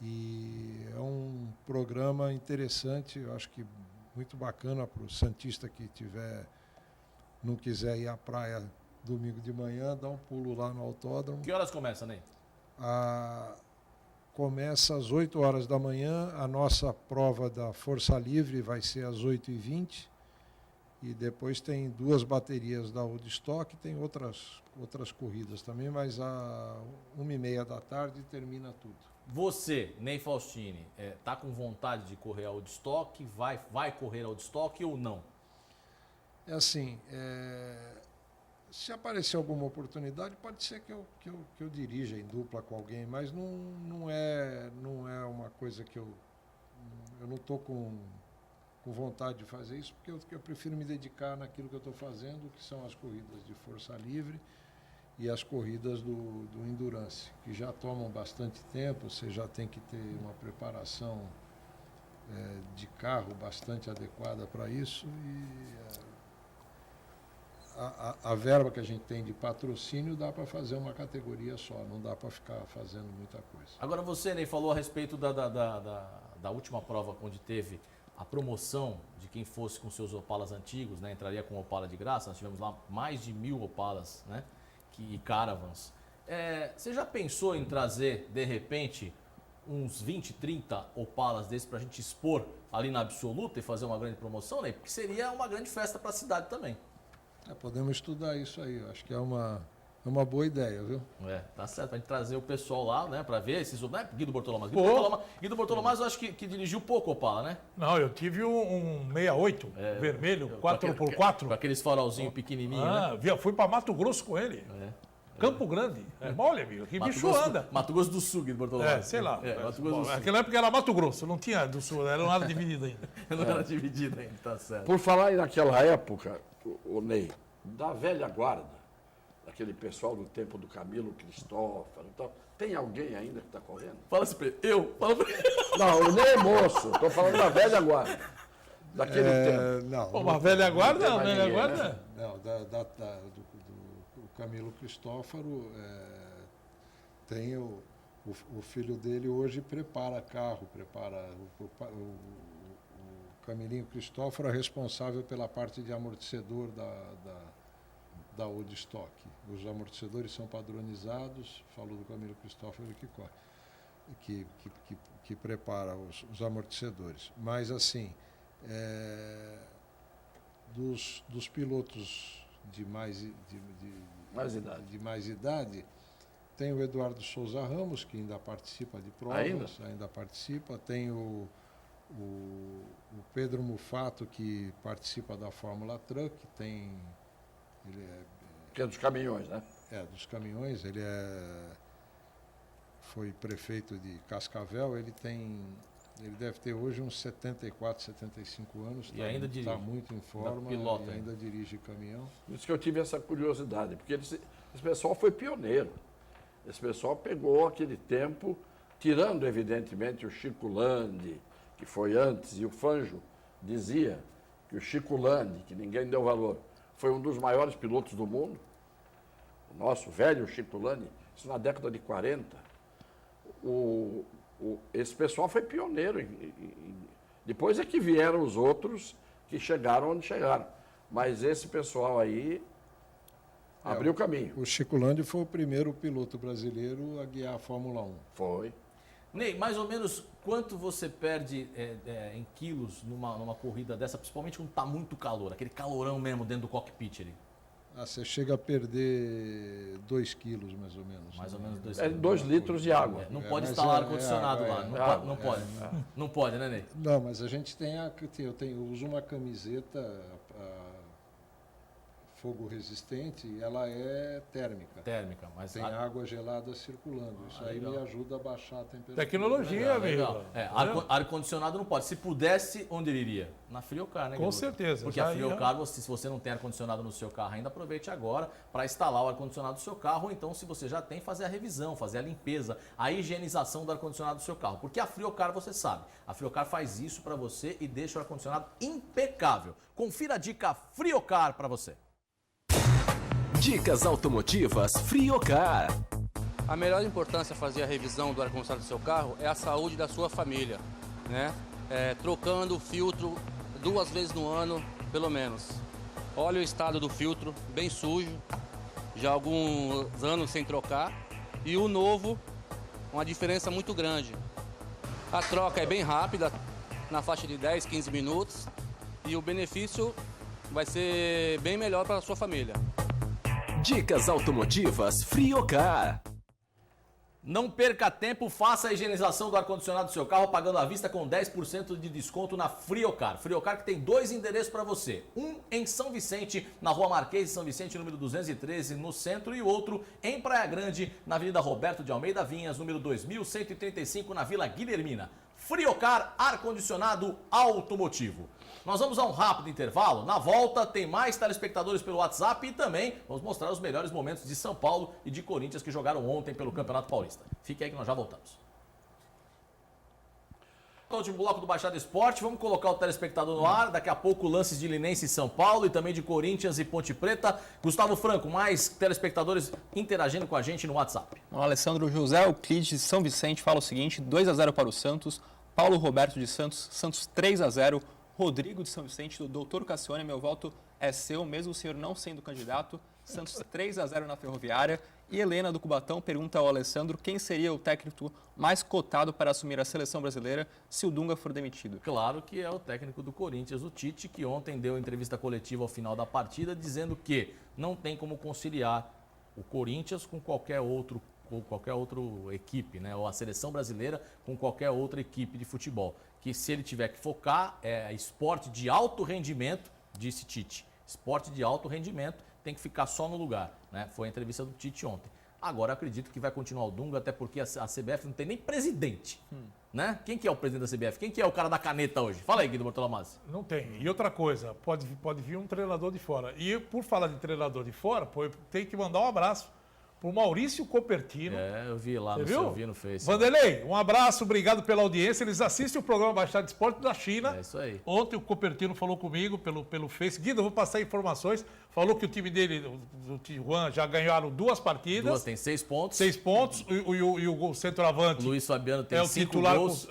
E é um programa interessante, eu acho que muito bacana para o santista que não quiser ir à praia domingo de manhã, dá um pulo lá no autódromo. Que horas começa, Ney? Começa às 8 horas da manhã, a nossa prova da Força Livre vai ser às 8h20, e depois tem 2 baterias da Woodstock, tem outras corridas também, mas às 1h30 da tarde termina tudo. Você, Ney Faustini, tá com vontade de correr a Woodstock? Vai correr a Woodstock ou não? É assim, se aparecer alguma oportunidade, pode ser que eu dirija em dupla com alguém, mas não é uma coisa que eu não estou com vontade de fazer isso, porque eu prefiro me dedicar naquilo que eu estou fazendo, que são as corridas de força livre e as corridas do Endurance, que já tomam bastante tempo, você já tem que ter uma preparação de carro bastante adequada para isso, e a verba que a gente tem de patrocínio dá para fazer uma categoria só, não dá para ficar fazendo muita coisa. Agora você, Ney, falou a respeito da última prova, onde teve a promoção de quem fosse com seus Opalas antigos, né? Entraria com Opala de graça. Nós tivemos lá mais de 1000 Opalas, né? E Caravans. Você já pensou em trazer, de repente, uns 20, 30 Opalas desses para a gente expor ali na Absoluta e fazer uma grande promoção, Ney? Porque seria uma grande festa para a cidade também. Podemos estudar isso aí, eu acho que é uma boa ideia, viu? Tá certo, pra gente trazer o pessoal lá, né, pra ver esses, né, Guido Bortolomás. Guido Bortolomás, eu acho que dirigiu pouco Opala, né? Não, eu tive um 68, vermelho, 4x4. Com aqueles farolzinhos pequenininhos, né? Fui pra Mato Grosso com ele. Campo Grande. Olha, amigo, que bicho anda. Mato Grosso do Sul, Guido Bortolomás. Sei lá. Mato Grosso do Sul. Naquela época era Mato Grosso, não tinha do Sul, não era dividido ainda. Não era dividido ainda, tá certo. Por falar aí naquela época, o Ney, da velha guarda, daquele pessoal do tempo do Camilo Cristófaro e tal, tem alguém ainda que está correndo? Fala assim pra ele. Fala pra ele. Não, o Ney é moço, estou falando da velha guarda, daquele tempo. Não. Uma velha guarda? Não, velha guarda? Né? Não, do Camilo Cristófaro, tem o filho dele hoje prepara carro, o Camilinho Cristófaro é responsável pela parte de amortecedor da Woodstock. Os amortecedores são padronizados, falou do Camilo Cristófaro que prepara os amortecedores. Mas assim, dos pilotos de mais idade, tem o Eduardo Souza Ramos, que ainda participa de provas, ainda participa, tem o Pedro Mufato, que participa da Fórmula Truck, Que é dos caminhões, né? Dos caminhões, ele foi prefeito de Cascavel, ele deve ter hoje uns 74, 75 anos, está muito em forma, pilota, e ainda dirige caminhão. Por isso que eu tive essa curiosidade, porque esse pessoal foi pioneiro. Esse pessoal pegou aquele tempo, tirando evidentemente o Chico Landi, que foi antes, e o Fanjo dizia que o Chico Landi, que ninguém deu valor, foi um dos maiores pilotos do mundo, o nosso velho Chico Landi, isso na década de 40. Esse pessoal foi pioneiro. Depois é que vieram os outros que chegaram onde chegaram. Mas esse pessoal aí Abriu o caminho. O Chico Landi foi o primeiro piloto brasileiro a guiar a Fórmula 1. Foi. Ney, mais ou menos quanto você perde em quilos numa corrida dessa, principalmente quando está muito calor, aquele calorão mesmo dentro do cockpit ali? Você chega a perder 2 quilos, mais ou menos. Mais ou menos 2 É 2 litros de água. Não pode mas instalar é ar-condicionado água, lá. é Não pode. Não pode, né, Ney? Não, mas a gente eu uso uma camiseta fogo resistente e ela é térmica. Térmica, mas Tem água gelada circulando. Isso aí legal. me ajuda a baixar a temperatura. Tecnologia, amigo. legal. Ar-condicionado não pode. Se pudesse, onde ele iria? Na Friocar, né? Com certeza. Porque a Friocar, se você não tem ar-condicionado no seu carro ainda, aproveite agora para instalar o ar-condicionado do seu carro, ou então, se você já tem, fazer a revisão, fazer a limpeza, a higienização do ar-condicionado do seu carro. Porque a Friocar, você sabe, a Friocar faz isso para você e deixa o ar-condicionado impecável. Confira a dica Friocar para você. Dicas automotivas Friocar. A melhor importância fazer a revisão do ar-condicionado do seu carro é a saúde da sua família, né? Trocando o filtro 2 vezes no ano, pelo menos. Olha o estado do filtro, bem sujo, já há alguns anos sem trocar, e o novo, uma diferença muito grande. A troca é bem rápida, na faixa de 10, 15 minutos, e o benefício vai ser bem melhor para a sua família. Dicas automotivas Friocar. Não perca tempo, faça a higienização do ar-condicionado do seu carro pagando à vista com 10% de desconto na Friocar. Friocar que tem 2 endereços para você. Um em São Vicente, na Rua Marquês de São Vicente, número 213, no centro. E outro em Praia Grande, na Avenida Roberto de Almeida Vinhas, número 2135, na Vila Guilhermina. Friocar, ar-condicionado automotivo. Nós vamos a um rápido intervalo. Na volta tem mais telespectadores pelo WhatsApp e também vamos mostrar os melhores momentos de São Paulo e de Corinthians que jogaram ontem pelo Campeonato Paulista. Fique aí que nós já voltamos. No último bloco do Baixada Esporte, vamos colocar o telespectador no ar. Daqui a pouco lances de Linense e São Paulo e também de Corinthians e Ponte Preta. Gustavo Franco, mais telespectadores interagindo com a gente no WhatsApp. O Alessandro José Euclides de São Vicente fala o seguinte: 2-0 para o Santos. Paulo Roberto de Santos, Santos 3-0. Rodrigo de São Vicente, do Doutor Cassione, meu voto é seu, mesmo o senhor não sendo candidato. Santos 3-0 na Ferroviária. E Helena do Cubatão pergunta ao Alessandro quem seria o técnico mais cotado para assumir a seleção brasileira se o Dunga for demitido. Claro que é o técnico do Corinthians, o Tite, que ontem deu entrevista coletiva ao final da partida dizendo que não tem como conciliar o Corinthians com qualquer outra equipe, né? Ou a seleção brasileira com qualquer outra equipe de futebol. Que se ele tiver que focar, é esporte de alto rendimento, disse Tite. Esporte de alto rendimento tem que ficar só no lugar, né? Foi a entrevista do Tite ontem. Agora acredito que vai continuar o Dunga, até porque a CBF não tem nem presidente, né? Quem que é o presidente da CBF? Quem que é o cara da caneta hoje? Fala aí, Guido Bortolamazzi. Não tem. E outra coisa, pode vir um treinador de fora. E por falar de treinador de fora, pô, eu tenho que mandar um abraço pro Maurício Copertino. Eu vi lá Você no viu? seu, vi no Face. Vanderlei, um abraço, obrigado pela audiência. Eles assistem o programa Baixada de Esporte da China. É isso aí. Ontem o Copertino falou comigo pelo Face. Guido, eu vou passar informações. Falou que o time dele, o Tijuana, já ganharam 2 partidas. Tem 6 pontos. 6 pontos. E o centroavante. O Luiz Fabiano tem 5 titular gols.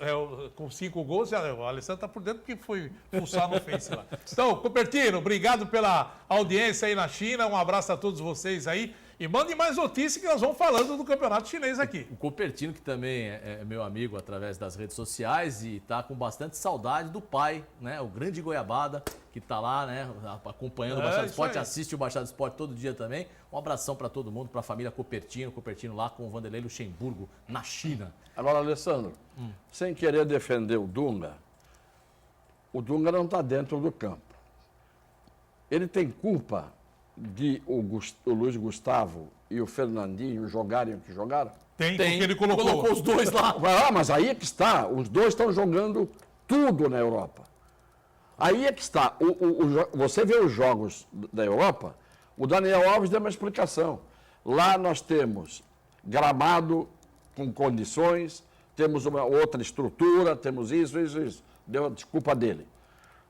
com 5 gols. O Alessandro está por dentro porque foi fuçar no Face lá. Então, Copertino, obrigado pela audiência aí na China. Um abraço a todos vocês aí. E mandem mais notícias que nós vamos falando do campeonato chinês aqui. O Copertino, que também é meu amigo através das redes sociais e está com bastante saudade do pai, né? O grande Goiabada, que está lá, né? Acompanhando o Baixada Esporte, assiste o Baixada Esporte todo dia também. Um abração para todo mundo, para a família Copertino lá com o Vanderlei Luxemburgo, na China. Agora, Alessandro, sem querer defender o Dunga não está dentro do campo. Ele tem culpa de o Luiz Gustavo e o Fernandinho jogarem o que jogaram? Tem, porque ele colocou os dois lá. Mas aí é que está. Os dois estão jogando tudo na Europa. Aí é que está. Você vê os jogos da Europa, o Daniel Alves deu uma explicação. Lá nós temos gramado com condições, temos uma outra estrutura, temos isso. Deu a desculpa dele.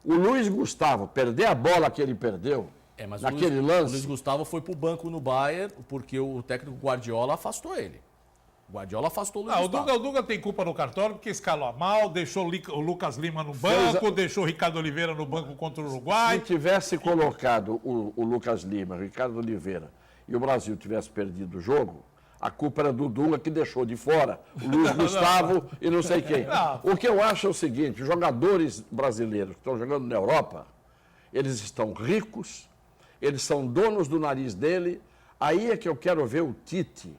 O Luiz Gustavo, perder a bola que ele perdeu, Mas naquele o lance... Luiz Gustavo foi pro banco no Bayern porque o técnico Guardiola afastou ele. O Guardiola afastou o Luiz Gustavo. O Dunga tem culpa no cartório porque escalou mal, deixou o Lucas Lima no banco, deixou o Ricardo Oliveira no banco contra o Uruguai. Se tivesse colocado o Lucas Lima, o Ricardo Oliveira e o Brasil tivesse perdido o jogo, a culpa era do Dunga que deixou de fora o Luiz Gustavo e não sei quem. O que eu acho é o seguinte, os jogadores brasileiros que estão jogando na Europa, eles estão ricos, eles são donos do nariz dele, aí é que eu quero ver o Tite.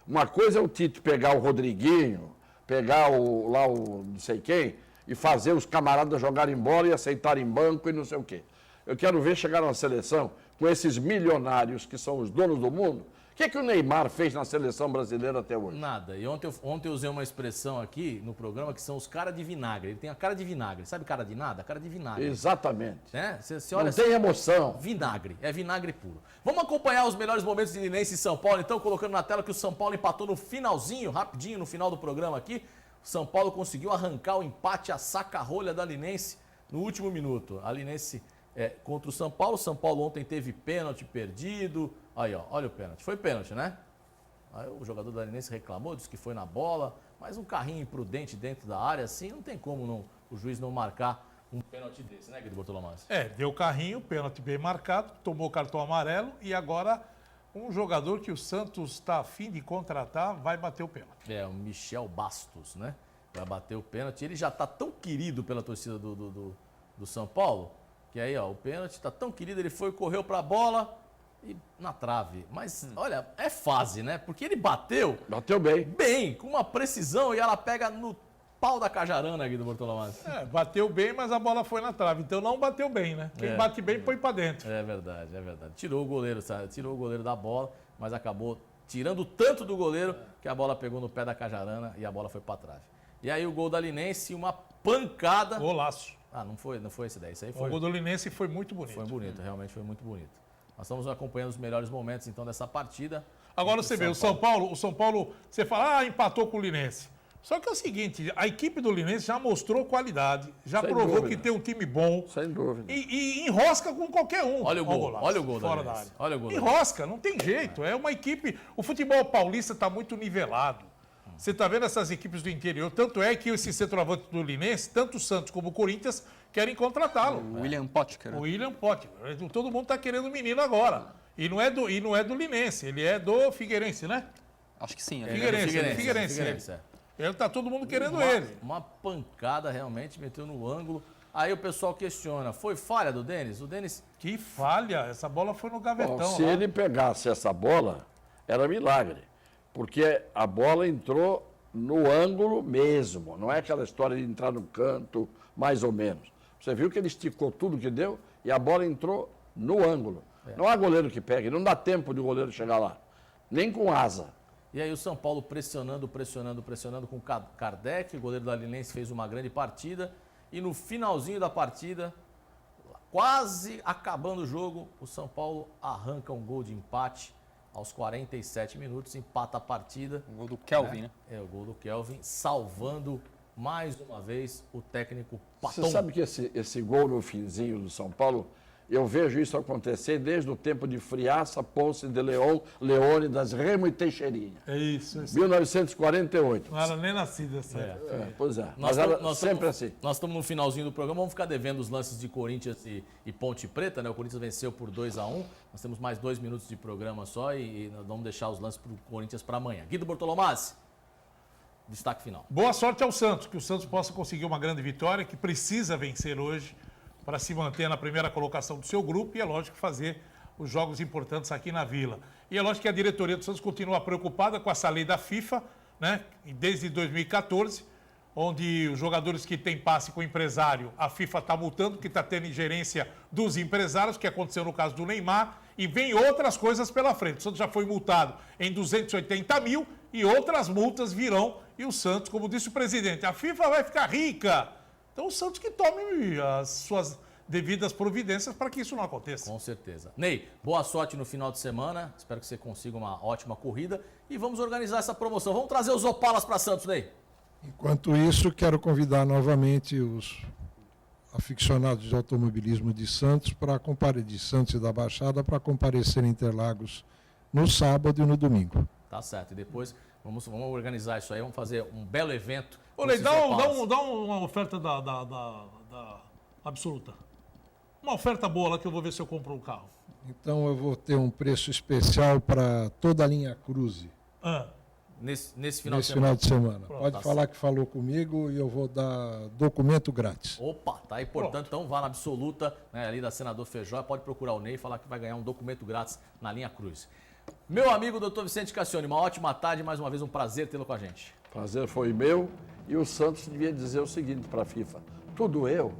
Uma coisa é o Tite pegar o Rodriguinho, pegar o não sei quem, e fazer os camaradas jogarem bola e aceitarem banco e não sei o quê. Eu quero ver chegar na seleção com esses milionários que são os donos do mundo. O que o Neymar fez na seleção brasileira até hoje? Nada. E ontem eu usei uma expressão aqui no programa que são os caras de vinagre. Ele tem a cara de vinagre. Sabe cara de nada? Cara de vinagre. Exatamente. Né? Você olha não tem emoção. Vinagre. É vinagre puro. Vamos acompanhar os melhores momentos de Linense e São Paulo, então, colocando na tela que o São Paulo empatou no finalzinho, rapidinho, no final do programa aqui. O São Paulo conseguiu arrancar o empate a saca-rolha da Linense no último minuto. A Linense contra o São Paulo. O São Paulo ontem teve pênalti perdido. Aí, ó, olha o pênalti. Foi pênalti, né? Aí o jogador da Linense reclamou, disse que foi na bola, mas um carrinho imprudente dentro da área, assim, não tem como o juiz não marcar um pênalti desse, né, Guido Bortolomás? Deu carrinho, pênalti bem marcado, tomou cartão amarelo e agora um jogador que o Santos está a fim de contratar vai bater o pênalti. O Michel Bastos, né? Vai bater o pênalti. Ele já está tão querido pela torcida do São Paulo, que aí, ó, o pênalti está tão querido, ele correu para a bola e na trave. Mas, olha, é fase, né? Porque ele bateu... Bateu bem. Bem, com uma precisão e ela pega no pau da cajarana, Guido Bortolomás. Bateu bem, mas a bola foi na trave. Então não bateu bem, né? Quem bate bem, põe para dentro. É verdade, é verdade. Tirou o goleiro, sabe? Tirou o goleiro da bola, mas acabou tirando tanto do goleiro que a bola pegou no pé da cajarana e a bola foi para trave. E aí o gol da Linense, uma pancada... Golaço. Não foi esse daí. Isso aí foi... O gol do Linense foi muito bonito. Foi bonito, realmente foi muito bonito. Nós estamos acompanhando os melhores momentos, então, dessa partida. Agora você vê, o São Paulo, você fala, empatou com o Linense. Só que é o seguinte, a equipe do Linense já mostrou qualidade, já Sem provou dúvida. que tem um time bom. Sem dúvida. E enrosca com qualquer um. Olha o gol, olha o gol fora da da Linense. área. Olha o gol. Enrosca, não tem jeito. É uma equipe... O futebol paulista está muito nivelado. Você está vendo essas equipes do interior. Tanto é que esse centroavante do Linense, tanto o Santos como o Corinthians, querem contratá-lo. O William Potker. O William Potker. Todo mundo está querendo o menino agora. E não é do Linense, ele é do Figueirense, né? Acho que sim. Figueirense. Ele tá todo mundo querendo ele. Uma pancada realmente, meteu no ângulo. Aí o pessoal questiona, foi falha do Denis? O Denis... Que falha, essa bola foi no gavetão. Bom, se ele pegasse essa bola, era milagre. Porque a bola entrou no ângulo mesmo. Não é aquela história de entrar no canto, mais ou menos. Você viu que ele esticou tudo que deu e a bola entrou no ângulo. Não há goleiro que pegue, não dá tempo de o goleiro chegar lá. Nem com asa. E aí o São Paulo pressionando com o Kardec. O goleiro da Linense fez uma grande partida. E no finalzinho da partida, quase acabando o jogo, o São Paulo arranca um gol de empate aos 47 minutos, empata a partida. O gol do Kelvin, né? O gol do Kelvin, salvando mais uma vez o técnico Paton. Você sabe que esse gol no finzinho do São Paulo, eu vejo isso acontecer desde o tempo de Friaça, Ponce de Leão, Leônidas, Remo e Teixeirinha. É isso. 1948. Não era nem nascido essa época. Pois é, mas era sempre assim. Nós estamos no finalzinho do programa, vamos ficar devendo os lances de Corinthians e Ponte Preta, né? O Corinthians venceu por 2-1, nós temos mais 2 minutos de programa só e nós vamos deixar os lances para o Corinthians para amanhã. Guido Bortolomás, destaque final. Boa sorte ao Santos, que o Santos possa conseguir uma grande vitória, que precisa vencer hoje para se manter na primeira colocação do seu grupo e, é lógico, fazer os jogos importantes aqui na Vila. E é lógico que a diretoria do Santos continua preocupada com essa lei da FIFA, né? Desde 2014, onde os jogadores que têm passe com o empresário, a FIFA está multando, que está tendo ingerência dos empresários, que aconteceu no caso do Neymar, e vem outras coisas pela frente. O Santos já foi multado em 280 mil e outras multas virão. E o Santos, como disse o presidente, a FIFA vai ficar rica. Então o Santos que tome as suas devidas providências para que isso não aconteça. Com certeza. Ney, boa sorte no final de semana. Espero que você consiga uma ótima corrida. E vamos organizar essa promoção. Vamos trazer os Opalas para Santos, Ney. Enquanto isso, quero convidar novamente os aficionados de automobilismo de Santos de Santos e da Baixada para comparecer em Interlagos no sábado e no domingo. Tá certo. E depois vamos organizar isso aí. Vamos fazer um belo evento. Ô, Ney, dá uma oferta da Absoluta. Uma oferta boa lá que eu vou ver se eu compro um carro. Então eu vou ter um preço especial para toda a linha Cruze. Nesse final Nesse de semana. final de semana. Pronto, Pode tá falar certo. que falou comigo e eu vou dar documento grátis. Opa, tá aí, portanto, então vá na absoluta, né, ali da Senador Feijó, pode procurar o Ney e falar que vai ganhar um documento grátis na linha Cruz. Meu amigo Dr. Vicente Cassione, uma ótima tarde, mais uma vez um prazer tê-lo com a gente. Prazer foi meu. E o Santos devia dizer o seguinte para a FIFA: tudo eu?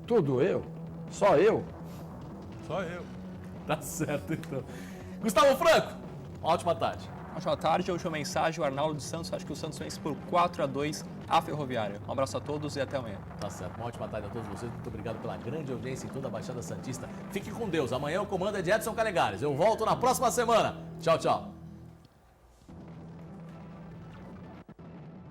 Tudo eu? Só eu? Só eu. Tá certo, então. Gustavo Franco, uma ótima tarde. Ótima tarde, a última mensagem, o Arnaldo dos Santos, acho que o Santos vence por 4-2 a Ferroviária. Um abraço a todos e até amanhã. Tá certo, uma ótima tarde a todos vocês, muito obrigado pela grande audiência em toda a Baixada Santista. Fique com Deus, amanhã o comando é de Edson Calegares. Eu volto na próxima semana. Tchau, tchau.